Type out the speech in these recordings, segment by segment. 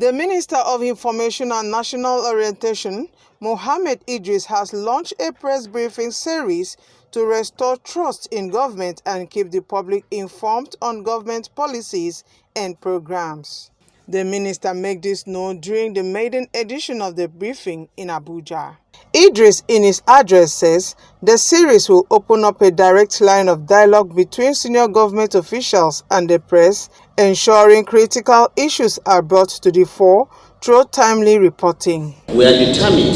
The Minister of Information and National Orientation, Mohammed Idris, has launched a press briefing series to restore trust in government and keep the public informed on government policies and programs. The minister made this known during the maiden edition of the briefing in Abuja. Idris, in his address, says the series will open up a direct line of dialogue between senior government officials and the press, ensuring critical issues are brought to the fore through timely reporting. We are determined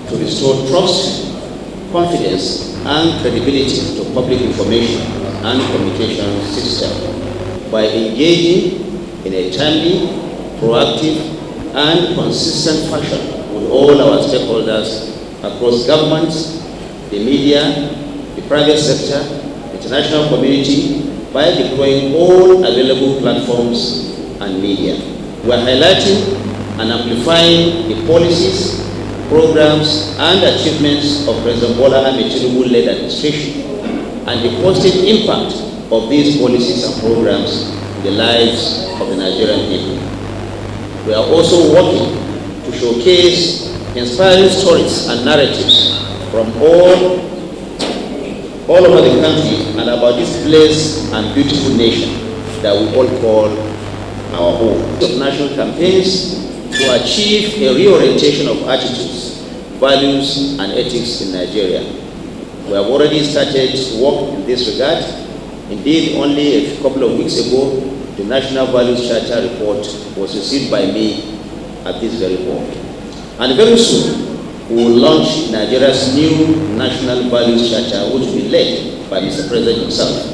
to restore trust, confidence, and credibility to public information and communication system by engaging in a timely, proactive, and consistent fashion with all our stakeholders across governments, the media, the private sector, the international community, by deploying all available platforms and media. We are highlighting and amplifying the policies, programs, and achievements of President Tinubu-led administration and the positive impact of these policies and programs in the lives of the Nigerian people. We are also working to showcase inspiring stories and narratives from all over the country and about this blessed and beautiful nation that we all call our home. National campaigns to achieve a reorientation of attitudes, values, and ethics in Nigeria. We have already started work in this regard. Indeed, only a couple of weeks ago, the National Values Charter report was received by me at this very point. And very soon, we will launch Nigeria's new National Values Charter, which will be led by Mr. President himself.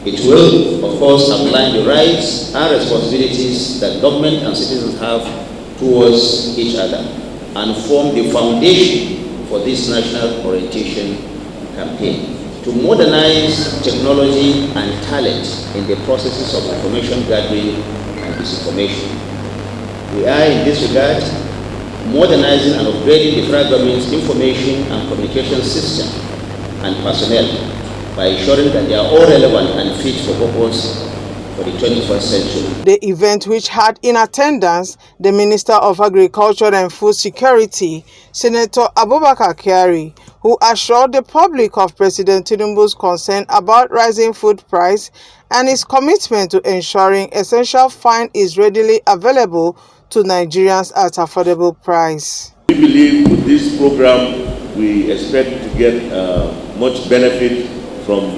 It will, of course, outline the rights and responsibilities that government and citizens have towards each other and form the foundation for this national orientation campaign to modernize technology and talent in the processes of information gathering and disinformation. We are, in this regard, modernizing and upgrading the federal government's information and communication system and personnel by ensuring that they are all relevant and fit for purpose for the 21st century. The event, which had in attendance the Minister of Agriculture and Food Security, Senator Abubakar Kyari, who assured the public of President Tinubu's concern about rising food price and his commitment to ensuring essential food is readily available to Nigerians at affordable price. We believe with this program, we expect to get much benefit from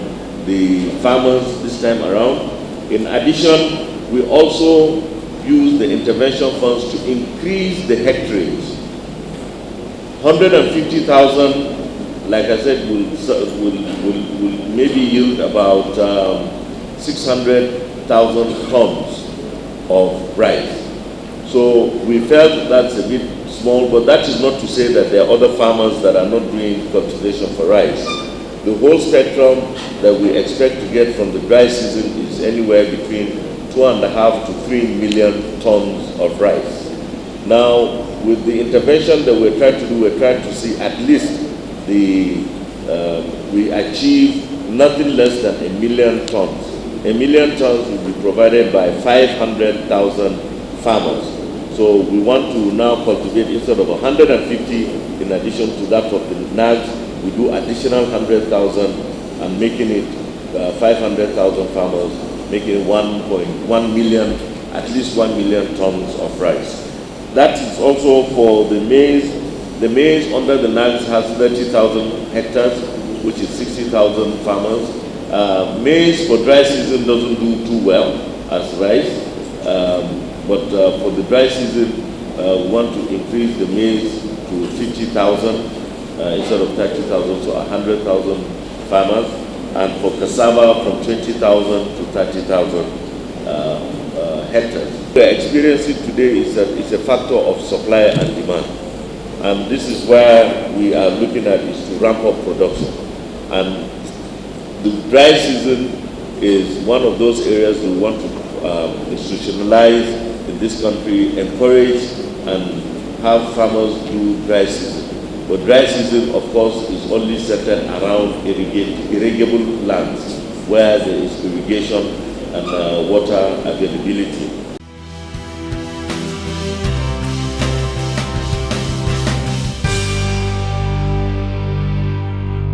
the farmers this time around. In addition, we also use the intervention funds to increase the hectares. 150,000, like I said, will maybe yield about 600,000 tons of rice. So we felt that's a bit small, but that is not to say that there are other farmers that are not doing cultivation for rice. The whole spectrum that we expect to get from the dry season is anywhere between 2.5 to 3 million tons of rice. Now, with the intervention that we're trying to do, we're trying to see at least we achieve nothing less than 1 million tons. 1 million tons will be provided by 500,000 farmers. So we want to now cultivate, instead of 150, in addition to that of the nags, we do additional 100,000 and making it 500,000 farmers, making it 1.1 million, at least 1 million tons of rice. That is also for the maize. The maize under the nags has 30,000 hectares, which is 60,000 farmers. Maize for dry season doesn't do too well as rice. But for the dry season, we want to increase the maize to 50,000 instead of 30,000, so 100,000 farmers. And for cassava, from 20,000 to 30,000 hectares. What we are experiencing today is a factor of supply and demand. And this is where we are looking at is to ramp up production. And the dry season is one of those areas we want to institutionalize in this country, encourage and have farmers do dry season. But dry season, of course, is only centered around irrigable lands where there is irrigation and water availability.